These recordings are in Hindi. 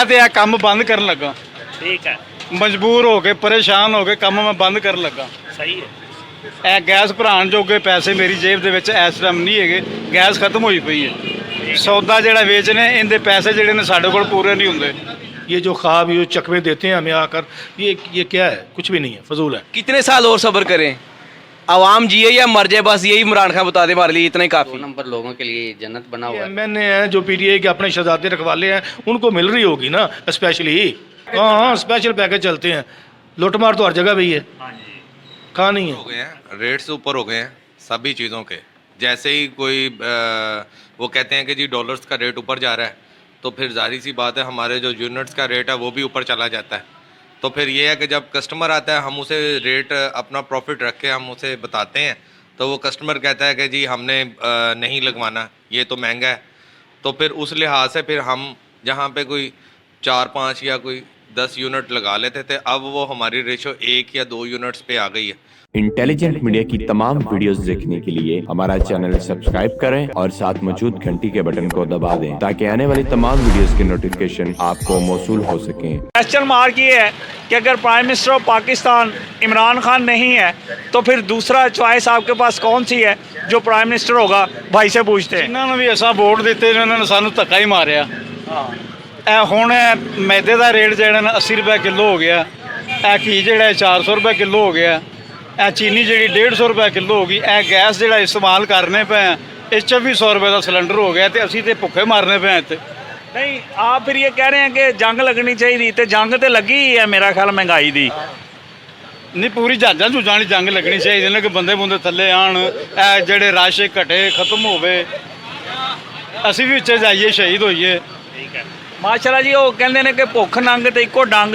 मैं तो यह काम बंद करन लगा, ठीक है, मजबूर हो के परेशान हो के काम मैं बंद करन लगा। सही है। ਇਹ ਗੈਸ ਭਰਾਉਣ ਜੋਗੇ ਪੈਸੇ ਮੇਰੀ ਜੇਬ ਦੇ ਵਿੱਚ ਇਸ ਟਾਈਮ ਨਹੀਂ ਹੈਗੇ, ਗੈਸ ਖਤਮ ਹੋਈ ਪਈ ਹੈ। ਸੌਦਾ ਜਿਹੜਾ ਵੇਚਨੇ ਇਹਦੇ ਪੈਸੇ ਜਿਹੜੇ ਨੇ ਸਾਡੇ ਕੋਲ ਪੂਰੇ ਨਹੀਂ ਹੁੰਦੇ। ये जो ख्वाब ये चकमे देते हैं हमें आकर, ये क्या है? कुछ भी नहीं है, फजूल है। कितने साल और सब्र करें? आवाम जिए या मर जाए, बस यही इमरान खान बता दे हमारे लिए, इतना ही काफ़ी। 2 नंबर लोगों के लिए जन्नत बना हुआ है। मैंने हैं जो पीटीआई के अपने शहजादे रखवाले हैं, उनको मिल रही होगी ना स्पेशली। हाँ, स्पेशल पैकेज चलते हैं। लुटमार तो हर जगह भी है, कहाँ नहीं है। हो गए हैं, रेट्स ऊपर हो गए हैं सभी चीज़ों के। जैसे ही कोई वो कहते हैं कि जी डॉलर्स का रेट ऊपर जा रहा है, तो फिर जाहिर सी बात है हमारे जो यूनिट्स का रेट है वो भी ऊपर चला जाता है। तो फिर ये है कि जब कस्टमर आता है हम उसे रेट अपना प्रॉफिट रख के हम उसे बताते हैं, तो वो कस्टमर कहता है कि जी हमने नहीं लगवाना, ये तो महंगा है। तो फिर उस लिहाज से फिर हम जहाँ पे कोई 4-5 या कोई 10 यूनिट लगा लेते थे, अब वो हमारी रेशो 1 या 2 यूनिट्स पे आ गई है। इंटेलिजेंट मीडिया की तमाम वीडियोस देखने के लिए हमारा चैनल सब्सक्राइब करें और साथ मौजूद घंटी के बटन को दबा दें, ताकि आने वाली तमाम वीडियोस के नोटिफिकेशन आपको मौसूल हो सकें। क्वेश्चन मार्क ये है कि अगर prime minister of Pakistan Imran Khan नहीं है, तो फिर दूसरा चॉइस आपके पास कौन सी है जो प्राइम मिनिस्टर होगा? भाई से पूछते हैं। ਜਿਨ੍ਹਾਂ ਨੂੰ ਵੀ ਅਸਾਂ ਵੋਟ ਦਿੱਤੇ ਨੇ ਉਹਨਾਂ ਨੇ ਸਾਨੂੰ ਧੱਕਾ ਹੀ ਮਾਰਿਆ। ਇਹ ਹੁਣ ਮੈਦੇ ਦਾ ਰੇਟ ਜਿਹੜਾ ਨਾ 80 ਰੁਪਏ ਕਿਲੋ ਹੋ ਗਿਆ, ਇਹ ਘੀ ਜਿਹੜਾ 400 ਰੁਪਏ ਕਿਲੋ ਹੋ ਗਿਆ, ਇਹ ਚੀਨੀ ਜਿਹੜੀ 150 ਰੁਪਏ ਕਿਲੋ ਹੋ ਗਈ, ਇਹ ਗੈਸ ਜਿਹੜਾ ਇਸਤੇਮਾਲ ਕਰਨੇ ਪਏ ਆ ਇਹ 2400 ਰੁਪਏ ਦਾ ਸਿਲੰਡਰ ਹੋ ਗਿਆ, ਤੇ ਅਸੀਂ ਤੇ ਭੁੱਖੇ ਮਾਰਨੇ ਪਏ ਇੱਥੇ। नहीं, आप फिर ये कह रहे हैं कि जंग लगनी चाहिए, तो जंग तो लगी ही है मेरा ख्याल महंगाई दी। ਨਹੀਂ ਪੂਰੀ ਜਹਾਜ਼ਾਂ ਜੂਝਾਂ ਵਾਲੀ ਜੰਗ ਲੱਗਣੀ ਚਾਹੀਦੀ ਨੇ ਕਿ ਬੰਦੇ ਬੰਦੇ ਥੱਲੇ ਆਣ, ਇਹ ਜਿਹੜੇ ਰਸ਼ ਘਟੇ ਖਤਮ ਹੋਵੇ, ਅਸੀਂ ਵੀ ਉੱਚੇ ਜਾਈਏ ਸ਼ਹੀਦ ਹੋਈਏ। ठीक है, माशाल्लाह जी। वो कहते हैं कि भुख नंग तो इको डंग,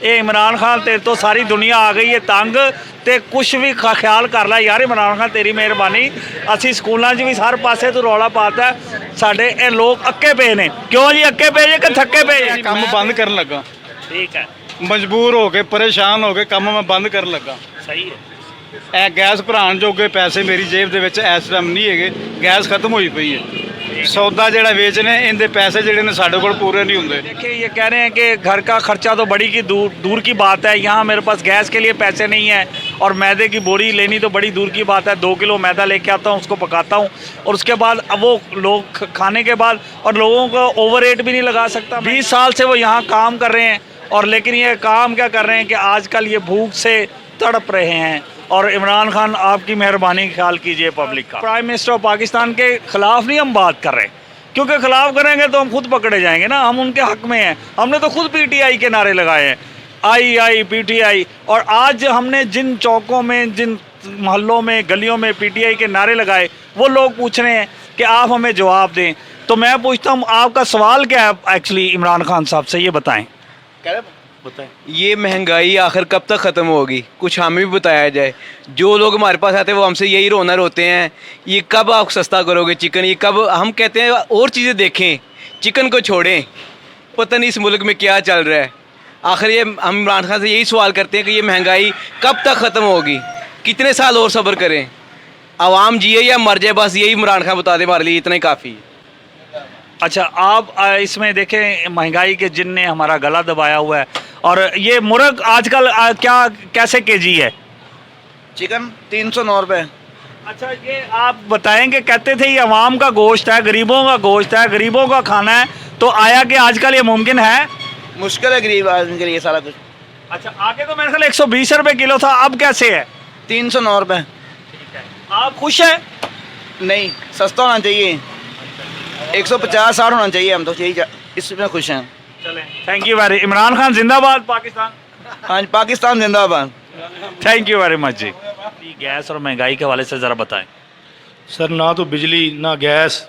ये इमरान खान तेरे तो सारी दुनिया आ गई है तंग, तो कुछ भी ख्याल कर ला यार इमरान खान, तेरी मेहरबानी। असी स्कूलों भी हर पासे तो रौला पाता है, साढ़े ये लोग अक्के पे ने। क्यों जी अक्के पे जे कि थक्के पे? ਇਹ ਕੰਮ ਬੰਦ ਕਰਨ ਲੱਗਾ, ठीक है, ਮਜਬੂਰ ਹੋ ਕੇ ਪਰੇਸ਼ਾਨ ਹੋ ਕੇ ਕੰਮ ਮੈਂ ਬੰਦ ਕਰਨ ਲੱਗਾ। सही है। ਇਹ ਗੈਸ ਭਰਾਉਣ ਜੋਗੇ ਪੈਸੇ ਮੇਰੀ ਜੇਬ ਦੇ ਵਿੱਚ ਇਸ ਟਾਈਮ ਨਹੀਂ ਹੈਗੇ, ਗੈਸ ਖਤਮ ਹੋਈ ਪਈ ਹੈ। ਸੌਦਾ ਜਿਹੜਾ ਵੇਚਨੇ ਇਹਦੇ ਪੈਸੇ ਜਿਹੜੇ ਨੇ ਸਾਡੇ ਕੋਲ ਪੂਰੇ नहीं ਹੁੰਦੇ। देखिए, ये कह रहे हैं कि घर का खर्चा तो बड़ी की दूर की बात है, यहाँ मेरे पास गैस के लिए पैसे नहीं है, और मैदे की बोरी लेनी तो बड़ी दूर की बात है। 2 किलो मैदा लेके आता हूँ, उसको पकाता हूँ, और उसके बाद अब वो लोग खाने के बाद, और लोगों को ओवर रेट भी नहीं लगा सकता। 20 साल से वो यहाँ काम कर रहे हैं, और लेकिन ये काम क्या कर रहे हैं कि आजकल ये भूख से तड़प रहे हैं। और इमरान खान आपकी मेहरबानी ख्याल कीजिए पब्लिक का। प्राइम मिनिस्टर ऑफ पाकिस्तान के ख़िलाफ़ नहीं हम बात कर रहे, क्योंकि ख़िलाफ़ करेंगे तो हम खुद पकड़े जाएंगे ना, हम उनके हक़ में हैं। हमने तो खुद पीटीआई के नारे लगाए हैं, आई पीटीआई। और आज हमने जिन चौकों में, जिन मोहल्लों में, गलियों में पीटीआई के नारे लगाए, वो लोग पूछ रहे हैं कि आप हमें जवाब दें। तो मैं पूछता हूँ, आपका सवाल क्या है एक्चुअली इमरान खान साहब से, ये बताएँ। ये महंगाई आखिर कब तक ख़त्म होगी? कुछ हमें भी बताया जाए। जो लोग हमारे पास आते हैं वो हमसे यही रोना रोते हैं, ये कब आप सस्ता करोगे चिकन, ये कब? हम कहते हैं और चीज़ें देखें, चिकन को छोड़ें। पता नहीं इस मुल्क में क्या चल रहा है। आखिर ये हम इमरान खान से यही सवाल करते हैं कि ये महंगाई कब तक ख़त्म होगी? कितने साल और सब्र करें? आवाम जिए या मर जाए, बस यही इमरान खान बता दे हमारे लिए, इतना ही काफ़ी है। अच्छा, आप इसमें देखें महंगाई के जिन ने हमारा गला दबाया हुआ है। और ये मुर्ग आजकल क्या कैसे केजी है? चिकन 309 रुपये। अच्छा, ये आप बताएंगे, कहते थे ये अवाम का गोश्त है, गरीबों का गोश्त है, गरीबों का खाना है, तो आया कि आजकल ये मुमकिन है? मुश्किल है गरीब आदमी के लिए सारा कुछ। अच्छा, आगे तो मेरे ख्याल 120 रुपये किलो था, अब कैसे है? 309 रुपये। आप खुश हैं? नहीं, सस्ता होना चाहिए, 150-60 होना चाहिए, हम तो यही इसमें खुश हैं। चलें, thank you very. Imran Khan जिंदाबाद पाकिस्तान। हाँ, पाकिस्तान जिंदाबाद। Thank you very much ji. Gas और महंगाई के हवाले से ज़रा बताएं। सर, ना तो बिजली ना गैस,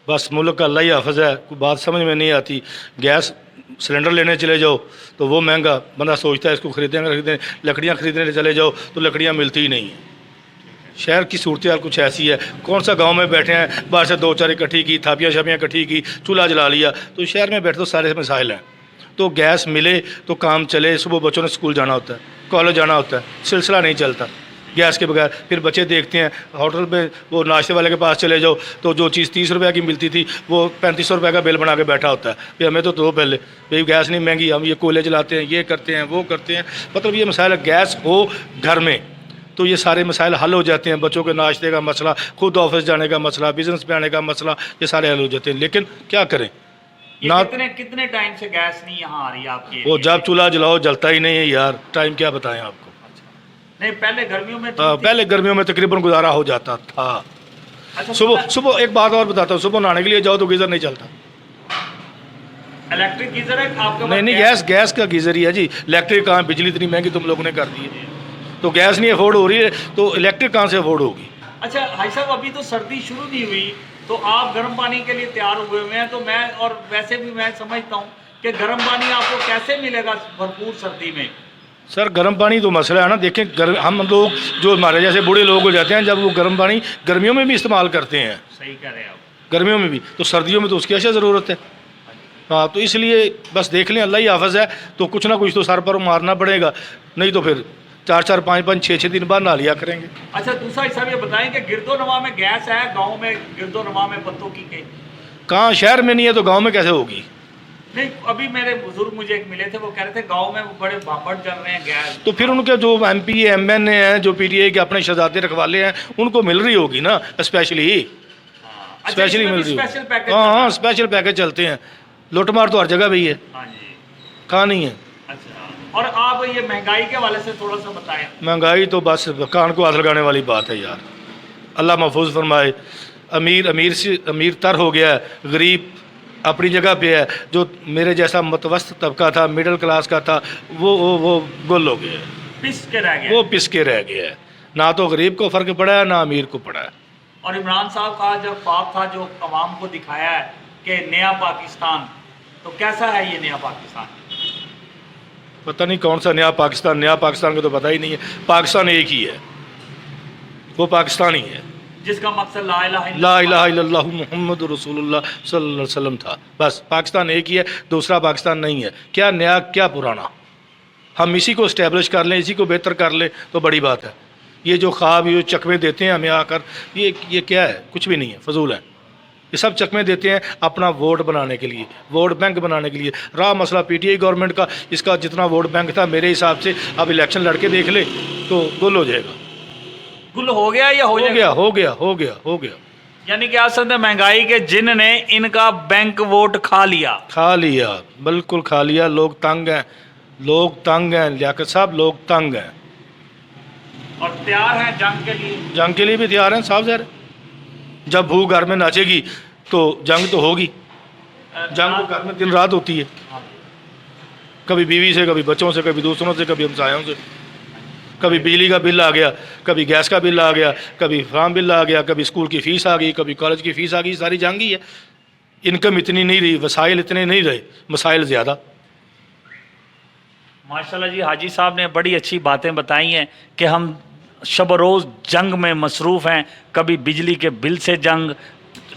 बस मुल्क का अल्लाह ही हाफ़िज़ है। कोई बात समझ में नहीं आती। गैस सिलेंडर लेने चले जाओ तो वो महंगा, बंदा सोचता है इसको खरीदें। लकड़ियाँ खरीदने चले जाओ तो लकड़ियाँ मिलती ही नहीं हैं। शहर की सूरत हाल कुछ ऐसी है। कौन सा गांव में बैठे हैं, बाहर से 2-4 इकट्ठी की, थापियाँ शापियाँ इकट्ठी की, चूल्हा जला लिया, तो शहर में बैठे तो सारे मसाइल हैं। तो गैस मिले तो काम चले। सुबह बच्चों ने स्कूल जाना होता है, कॉलेज जाना होता है, सिलसिला नहीं चलता। गैस के बगैर। फिर बच्चे देखते हैं होटल में, वो नाश्ते वाले के पास चले जाओ तो जो चीज़ 30 रुपये की मिलती थी वो 3500 रुपये का बिल बना के बैठा होता है। भाई हमें तो दो पहले, भाई गैस नहीं महंगी, हम ये कोयले जलाते हैं, ये करते हैं, वो करते हैं। मतलब ये मसाइल, गैस हो घर में तो ये सारे मसाइल हल हो जाते हैं। बच्चों के नाश्ते का मसला, खुद ऑफिस जाने का मसला, बिज़नेस पे आने का मसला, ये सारे हल हो जाते हैं। लेकिन क्या करें ना, कितने टाइम से गैस नहीं यहाँ आ रही है आपकी? वो जब चूल्हा जलाओ जलता ही नहीं है यार। टाइम क्या बताएं आपको। नहीं, पहले गर्मियों में पहले गर्मियों में तकरीबन गुजारा हो जाता था। अच्छा, सुबह सुबह एक बात और बताता हूँ, सुबह नहाने के लिए जाओ तो गीज़र नहीं चलता। इलेक्ट्रिक गीजर है आपके? नहीं, गैस का गीज़र ही है जी। इलेक्ट्रिक कहाँ, बिजली इतनी महंगी तुम लोगों ने कर दी है, तो गैस नहीं अफोर्ड हो रही है तो इलेक्ट्रिक कहाँ से अफोर्ड होगी। अच्छा भाई साहब, अभी तो सर्दी शुरू नहीं हुई तो आप गर्म पानी के लिए तैयार हुए हुए हैं, तो मैं और वैसे भी मैं समझता हूँ कि गर्म पानी आपको कैसे मिलेगा भरपूर सर्दी में? सर गर्म पानी तो मसला है ना। देखें हम लोग जो हमारे जैसे बूढ़े लोग हो जाते हैं, जब वो गर्म पानी गर्मियों में भी इस्तेमाल करते हैं। सही कह रहे हैं आप। गर्मियों में भी, तो सर्दियों में तो उसकी ऐसा ज़रूरत है। हाँ, तो इसलिए बस देख लें, अल्लाह ही हाफ़िज़ है, तो कुछ ना कुछ तो सर पर मारना पड़ेगा, नहीं तो फिर 4-4, 5-5, 6-6 दिन बाद नहा लिया करेंगे। अच्छा, दूसरा हिसाब ये बताएं कि गिरदोनवा में गैस है, गांव में गिरदोनवा में पत्तों की के कहाँ, शहर में नहीं है तो गांव में कैसे होगी? नहीं, अभी मेरे बुजुर्ग मुझे एक मिले थे, वो कह रहे थे गांव में बड़े भापड़ चल रहे हैं गैस। तो फिर उनके जो MP MN हैं, जो PTA के अपने शहजादे रखवाले हैं, उनको मिल रही होगी ना स्पेशली। स्पेशली मिल रही होगी। हाँ, स्पेशल पैकेज चलते हैं। लूटमार तो हर जगह भी है, हाँ जी, कहाँ नहीं है। अच्छा, और आप ये महंगाई के हवाले से थोड़ा सा बताएं। महंगाई तो बस कान को हाथ लगाने वाली बात है यार। अल्लाह महफूज फरमाए। अमीर तर हो गया है, गरीब अपनी जगह पे है। जो मेरे जैसा मतवस्त तबका था, मिडिल क्लास का था, वो गुल हो गया है, पिस के रह गया। वो पिस के रह गया है। ना तो गरीब को फ़र्क पड़ा है, ना अमीर को पड़ा है। और इमरान साहब का जो ख्वाब था, जो अवाम को दिखाया है कि नया पाकिस्तान, तो कैसा है ये नया पाकिस्तान? पता नहीं कौन सा नया पाकिस्तान, नया पाकिस्तान का तो पता ही नहीं है। पाकिस्तान एक ही है, वो पाकिस्तान ही है, जिसका मकसद ला इलाहा इल्लल्लाह मुहम्मद रसूलुल्लाह सल्लल्लाहु अलैहि वसल्लम था। बस पाकिस्तान एक ही है, दूसरा पाकिस्तान नहीं है। क्या नया क्या पुराना, हम इसी को इस्टेब्लिश कर लें, इसी को बेहतर कर लें तो बड़ी बात है। ये जो ख्वाब, ये चकमे देते हैं हमें आकर, ये क्या है? कुछ भी नहीं है, फजूल है। ये सब चकमे देते हैं अपना वोट बनाने के लिए, वोट बैंक बनाने के लिए। रहा मसला PTA गवर्नमेंट का, इसका जितना वोट बैंक था मेरे हिसाब से अब इलेक्शन लड़के देख ले तो गुल हो जाएगा। गुल हो गया या हो गया। यानी कि असल में महंगाई के जिन ने इनका बैंक वोट खा लिया, बिल्कुल खा लिया। लोग तंग हैं लियाकत साहब, लोग तंग हैं और तैयार हैं जंग के लिए भी तैयार हैं साहब। ज़रा जब भूख घर में नाचेगी तो जंग तो होगी। जंग तो घर में दिन रात होती है, कभी बीवी से, कभी बच्चों से, कभी दूसरों से, कभी हमसायों से। कभी बिजली का बिल आ गया, कभी गैस का बिल आ गया, कभी फार्म बिल आ गया, कभी स्कूल की फ़ीस आ गई, कभी कॉलेज की फ़ीस आ गई। सारी जंग ही है। इनकम इतनी नहीं रही, वसाइल इतने नहीं रहे, मसाइल ज़्यादा। माशाल्लाह जी, हाजी साहब ने बड़ी अच्छी बातें बताई हैं कि हम शब रोज़ जंग में मसरूफ़ हैं। कभी बिजली के बिल से जंग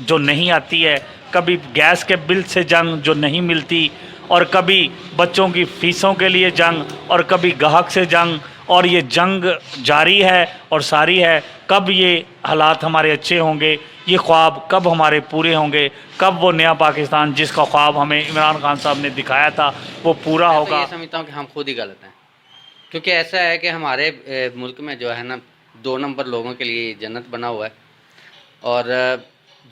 जो नहीं आती है, कभी गैस के बिल से जंग जो नहीं मिलती, और कभी बच्चों की फ़ीसों के लिए जंग, और कभी गाहक से जंग। और ये जंग जारी है और सारी है। कब ये हालात हमारे अच्छे होंगे, ये ख्वाब कब हमारे पूरे होंगे, कब वो नया पाकिस्तान जिसका ख्वाब हमें इमरान खान साहब ने दिखाया था वो पूरा मैं होगा? तो ये समझता हूँ कि हम खुद ही गलत हैं, क्योंकि ऐसा है कि हमारे मुल्क में जो है ना 2 नंबर लोगों के लिए जन्नत बना हुआ है, और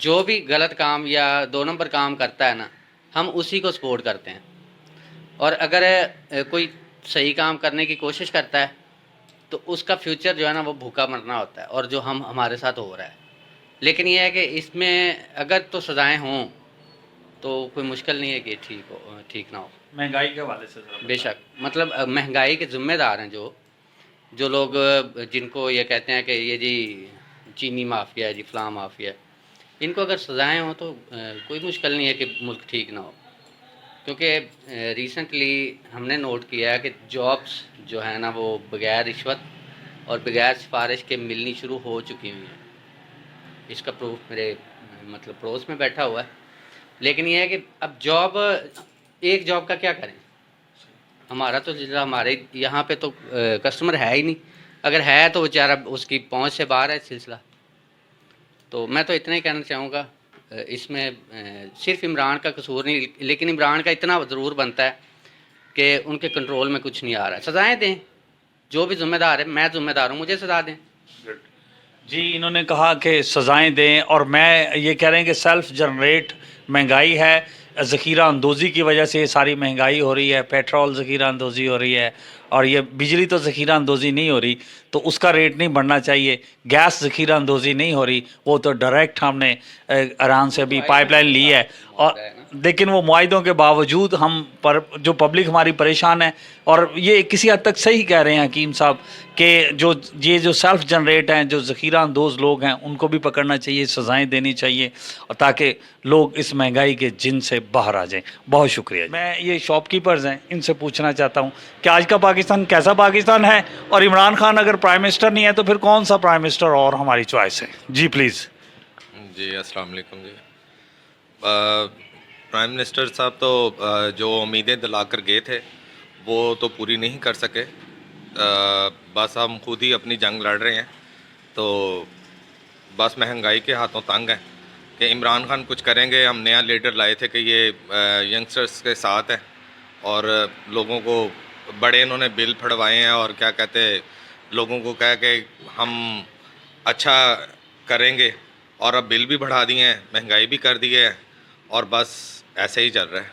जो भी गलत काम या 2 नंबर काम करता है ना, हम उसी को सपोर्ट करते हैं। और अगर कोई सही काम करने की कोशिश करता है तो उसका फ्यूचर जो है ना वो भूखा मरना होता है, और जो हमारे साथ हो रहा है। लेकिन यह है कि इसमें अगर तो सज़ाएं हों तो कोई मुश्किल नहीं है कि ठीक ना हो। महंगाई के हवाले से बेशक, मतलब महंगाई के ज़िम्मेदार हैं जो लोग, जिनको ये कहते हैं कि ये जी चीनी माफिया है जी, फलां माफिया है, इनको अगर सज़ाएं हों तो कोई मुश्किल नहीं है कि मुल्क ठीक ना हो। क्योंकि रिसेंटली हमने नोट किया है कि जॉब्स जो है ना वो बगैर रिश्वत और बगैर सिफारिश के मिलनी शुरू हो चुकी हुई हैं। इसका प्रूफ मेरे मतलब पड़ोस में बैठा हुआ है। लेकिन यह है कि अब एक जॉब का क्या करें? हमारा तो हमारे यहाँ पे तो कस्टमर है ही नहीं, अगर है तो बेचारा उसकी पहुंच से बाहर है सिलसिला। तो मैं तो इतना ही कहना चाहूँगा, इसमें सिर्फ इमरान का कसूर नहीं, लेकिन इमरान का इतना ज़रूर बनता है कि उनके कंट्रोल में कुछ नहीं आ रहा है। सज़ाएँ दें, जो भी ज़िम्मेदार है, मैं ज़िम्मेदार हूँ, मुझे सज़ा दें। जी, इन्होंने कहा कि सज़ाएं दें, और मैं ये कह रहे हैं कि सेल्फ जनरेट महंगाई है, ज़ख़ीरा अंदोज़ी की वजह से ये सारी महंगाई हो रही है। पेट्रोल ज़ख़ीरा अंदोज़ी हो रही है, और ये बिजली तो ज़ख़ीरा अंदोज़ी नहीं हो रही, तो उसका रेट नहीं बढ़ना चाहिए। गैस ज़ख़ीरा अंदोज़ी नहीं हो रही, वो तो डायरेक्ट हमने ईरान से अभी पाइपलाइन ली है, और लेकिन वो मुआहिदों के बावजूद हम पर जो पब्लिक हमारी परेशान है। और ये किसी हद तक सही कह रहे हैं हकीम साहब कि जो सेल्फ जनरेट हैं, जो ज़ख़ीरा अंदोज़ लोग हैं, उनको भी पकड़ना चाहिए, सज़ाएं देनी चाहिए, और ताकि लोग इस महंगाई के जिन से बाहर आ जाएं। बहुत शुक्रिया। मैं ये शॉपकीपर्स हैं, इनसे पूछना चाहता हूँ कि आज का पाकिस्तान कैसा पाकिस्तान है, और इमरान खान अगर प्राइम मिनिस्टर नहीं है तो फिर कौन सा प्राइम मिनिस्टर और हमारी चॉइस है? जी प्लीज़। जी अस्सलाम वालेकुम जी। प्राइम मिनिस्टर साहब तो जो उम्मीदें दिला कर गए थे वो तो पूरी नहीं कर सके। बस हम खुद ही अपनी जंग लड़ रहे हैं। तो बस महंगाई के हाथों तंग है कि इमरान खान कुछ करेंगे। हम नया लीडर लाए थे कि ये यंगस्टर्स के साथ है, और लोगों को बड़े इन्होंने बिल फड़वाए हैं, और क्या कहते लोगों को कह के हम अच्छा करेंगे, और अब बिल भी बढ़ा दिए हैं, महंगाई भी कर दी है, और बस ऐसे ही चल रहा है।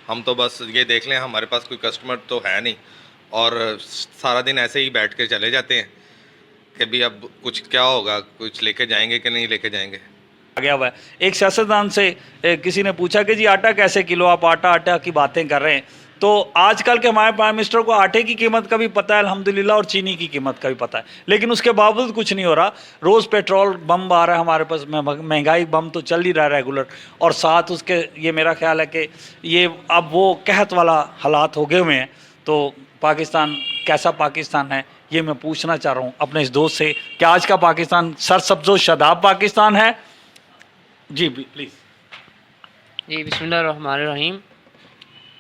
हम तो बस ये देख लें, हमारे पास कोई कस्टमर तो है नहीं, और सारा दिन ऐसे ही बैठ के चले जाते हैं कि भी अब कुछ क्या होगा, कुछ लेके जाएंगे कि नहीं लेके जाएंगे। आ गया हुआ है। एक सियासतदान से किसी ने पूछा कि जी आटा कैसे किलो, आप आटा की बातें कर रहे हैं। तो आजकल के हमारे प्राइम मिनिस्टर को आटे की कीमत का भी पता है अल्हम्दुलिल्लाह, और चीनी की कीमत का भी पता है, लेकिन उसके बावजूद कुछ नहीं हो रहा। रोज़ पेट्रोल बम आ रहा है हमारे पास, महंगाई बम तो चल ही रहा है रेगुलर, और साथ उसके ये मेरा ख्याल है कि ये अब वो कहत वाला हालात हो गए हुए हैं। तो पाकिस्तान कैसा पाकिस्तान है, ये मैं पूछना चाह रहा हूँ अपने इस दोस्त से कि आज का पाकिस्तान सरसब्ज़ो शादाब पाकिस्तान है? जी प्लीज़। जी बिस्मिल्लाहिर्रहमानिर्रहीम।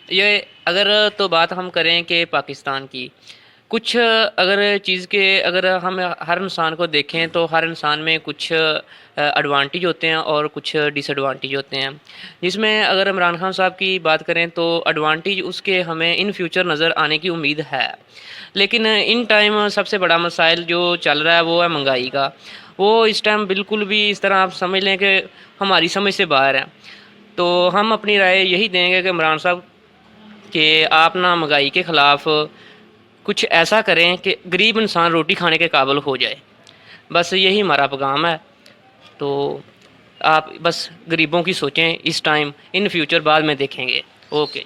ये अगर तो बात हम करें कि पाकिस्तान की कुछ अगर चीज़ के अगर हम हर इंसान को देखें तो हर इंसान में कुछ एडवांटेज होते हैं और कुछ डिसएडवांटेज होते हैं। जिसमें अगर इमरान खान साहब की बात करें तो एडवांटेज उसके हमें इन फ्यूचर नज़र आने की उम्मीद है, लेकिन इन टाइम सबसे बड़ा मसाइल जो चल रहा है वो है महंगाई का। वो इस टाइम बिल्कुल भी इस तरह आप समझ लें कि हमारी समझ से बाहर है। तो हम अपनी राय यही देंगे कि इमरान साहब कि आप ना महंगाई के ख़िलाफ़ कुछ ऐसा करें कि गरीब इंसान रोटी खाने के काबिल हो जाए। बस यही हमारा पैगाम है। तो आप बस गरीबों की सोचें इस टाइम, इन फ्यूचर बाद में देखेंगे। ओके।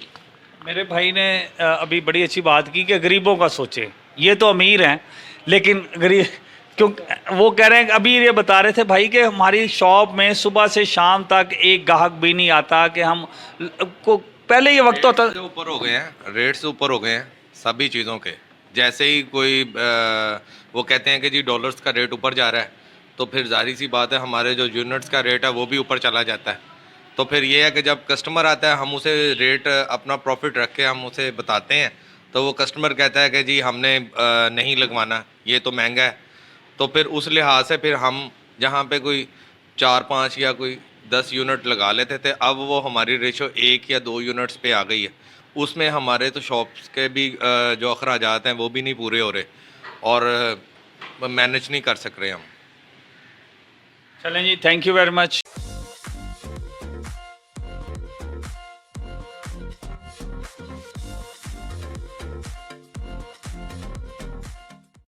मेरे भाई ने अभी बड़ी अच्छी बात की कि गरीबों का सोचें। ये तो अमीर हैं, लेकिन गरीब क्यों, वो कह रहे हैं, अभी ये बता रहे थे भाई कि हमारी शॉप में सुबह से शाम तक एक ग्राहक भी नहीं आता, कि हम को पहले ये वक्त होता रेट्स ऊपर हो गए हैं, रेट्स ऊपर हो गए हैं सभी चीज़ों के। जैसे ही कोई वो कहते हैं कि जी डॉलर्स का रेट ऊपर जा रहा है, तो फिर जाहिर सी बात है हमारे जो यूनिट्स का रेट है वो भी ऊपर चला जाता है। तो फिर ये है कि जब कस्टमर आता है हम उसे रेट अपना प्रॉफिट रख के हम उसे बताते हैं, तो वो कस्टमर कहता है कि जी हमने नहीं लगवाना, ये तो महंगा है। तो फिर उस लिहाज से फिर हम जहाँ पे कोई 4-5 या कोई 10 यूनिट लगा लेते थे, अब वो हमारी रेशो 1 या 2 यूनिट्स पे आ गई है। उसमें हमारे तो शॉप्स के भी जो अखराजात हैं वो भी नहीं पूरे हो रहे, और मैनेज नहीं कर सक रहे हम। चलें जी, थैंक यू वेरी मच।